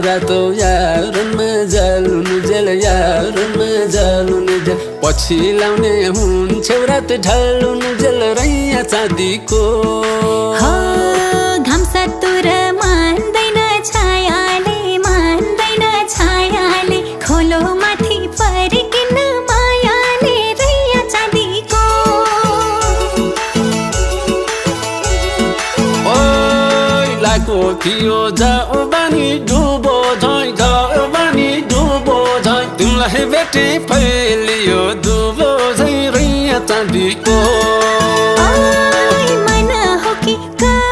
रातो यारमा जालुनु jail यारमा जालुनु jail पछि लाउने हुन्छौ रात ढालुनु जेल रैया चाँदीको घाम सतुर मान्दैन छायाले खोलो माथि परिकिन मायाले रैया चाँदीको ओइ लाको थियो जाओ बानी डुबो झै गयो बानी डुबो झै तिमीलाई भेटे फैलियो डुबो झै रैया चाँदीको